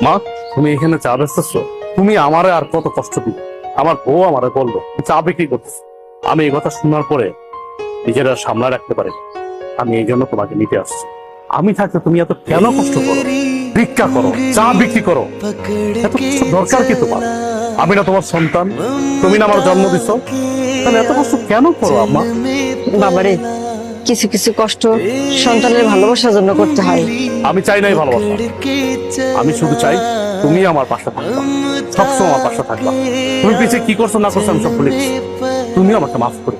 মা, তুমি এখানে চা বেচতেছো? তুমি আমারে আর কত কষ্ট দিবে? আমার বউ আমারে বললো চা বিক্রি করতেছে। আমি এই কথা শোনার পরে নিজের আর সামলা রাখতে পারি না। আমি এই জন্য তোমাকে নিতে আসছি। আমি থাকতে তুমি এত কেন কষ্ট করো? ভিক্ষা করো, চা বিক্রি করো, এত কষ্ট দরকার কি তোমার? আমি না তোমার সন্তান? তুমি না আমার জন্ম দিছো? তাহলে এত কষ্ট কেন করো আম্মা? বাবারে, কিছু কিছু কষ্ট সন্তানের ভালোবাসার জন্য করতে হয়। আমি চাই নাই ভালোবাসা, আমি শুধু চাই তুমি আমার পাশে থাকবা, সবসময় আমার পাশে থাকবা। তুমি পিছিয়ে কি করছো না করছো আমি সব ভুলে গেছি। তুমি আমাকে মাফ করে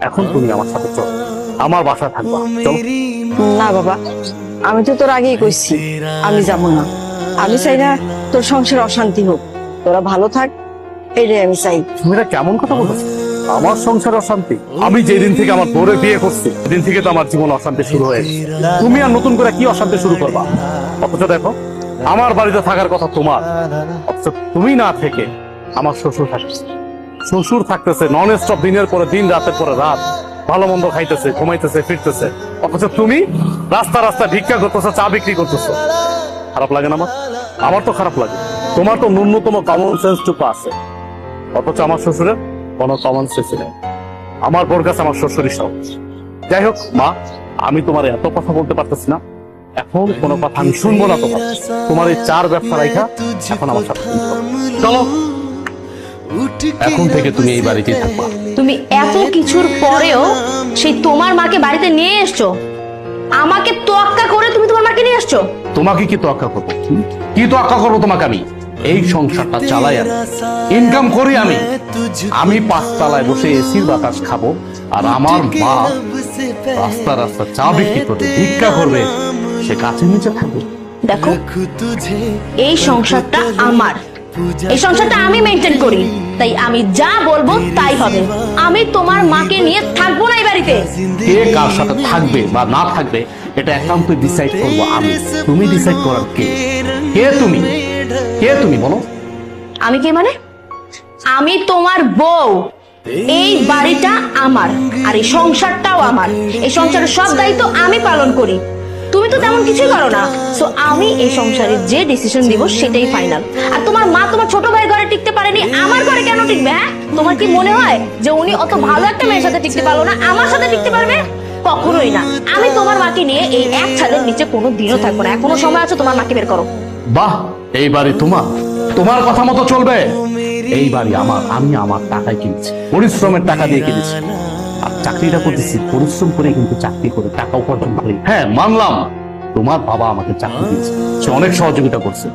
এখন তুমি আমার সাথে চলো, আমার বাসায় থাকবা। চলো। না বাবা, আমি তো তোর আগেই কইছি আমি যাব না। আমি চাই না তোর সংসার অশান্তি হোক, তোরা ভালো থাক, এটাই আমি চাই। তুমি এটা কেমন কথা বলছো? আমার সংসার অশান্তি? আমি যেদিন থেকে আমার বউরে বিয়ে করছি সেদিন থেকে তো আমার জীবন অশান্তি শুরু হয়ে গেছে। তুমি আর নতুন করে কি অশান্তি শুরু করবা? অথচ দেখো, আমার বাড়িতে থাকার কথা তোমার, অথচ তুমি না থেকে আমার শ্বশুর থাকতেছে। শ্বশুর থাকতেছে নন স্টপ, দিনের পরে দিন, রাতের পরে রাত, ভালো মন্দ খাইতেছে, ঘুমাইতেছে, ফিরতেছে। অথচ তুমি রাস্তা রাস্তা ভিক্ষা করতেছো, চা বিক্রি করতেছো। খারাপ লাগে না আমার? আমার তো খারাপ লাগে। তোমার তো ন্যূনতম কমন সেন্স টুকু আছে, অথচ আমার শ্বশুরের কোনো কমন সেন্স নেই। আমার বোর কাছে আমার শ্বশুরই সব। যাই হোক মা, আমি তোমার এত কথা বলতে পারতেছি না, এখন কোনো কথা আমি শুনবো না। তোমার এই চার ব্যবসা রাখা এখন আমার সাথে চলো। এখন থেকে তুমি এই বাড়িতেই থাকবা। তুমি এত কিছুর পরেও সেই তোমার মাকে বাড়িতে নিয়ে এসছো, আমাকে তোয়াক্কা করে তুমি তোমার মাকে নিয়ে এসছো। তোমাকে কি তোয়াক্কা করবো? কি তোয়াক্কা করবো তোমাকে? আমি এই সংসারটা চালাই, আমি ইনকাম করি। আমি পাঁচতলায় বসে এসির বাতাস খাবো, আর আমার মা রাস্তা রাস্তা চা বিক্রি করবে, ভিক্ষা করবে, সে গাছের নিচে থাকবে। দেখো, এই সংসারটা আমার, এই সংসারটা আমি মেনটেন করি, তাই আমি যা বলবো তাই হবে। আমি তোমার মাকে নিয়ে থাকবো না এই বাড়িতে। কে কার সাথে থাকবে বা না থাকবে এটা একান্ত ডিসাইড করবো আমি। তুমি ডিসাইড করার কে? কে তুমি? কে তুমি বলো? আমি কে মানে? আমি তোমার বউ। এই বাড়িটা আমার, আর এই সংসারটাও আমার। এই সংসারের সব দায়িত্ব আমি পালন করি, তুমি তো তেমন কিছুই করো না। সো আমি এই সংসারে যে ডিসিশন দিব সেটাই ফাইনাল। আর তোমার মা তোমার ছোট ভাই ঘরে টিকতে পারেনি, আমার ঘরে কেন টিকবে? হ্যাঁ, তোমার কি মনে হয় যে উনি অত ভালো একটা মেয়ের সাথে টিকতে পারলো না, আমার সাথে টিকতে পারবে? কখনোই না। আমি তোমার মাকে নিয়ে এই এক ছাদের নিচে কোনো দিনও থাকবো না। এখনো সময় আছে, তোমার মাকে বের করো। বাহ, এই বাড়ি তোমার, তোমার কথা মতো চলবে। এই বাড়ি আমার, আমি আমার টাকায় কিনছি, পরিশ্রমের টাকা দিয়ে কিনেছি। আর চাকরিটা করতেছি পরিশ্রম করে, কিন্তু চাকরি করে টাকা উপার্জন করি। হ্যাঁ মানলাম, তোমার বাবা আমাকে চাকরি দিয়েছে, সে অনেক সহযোগিতা করছে।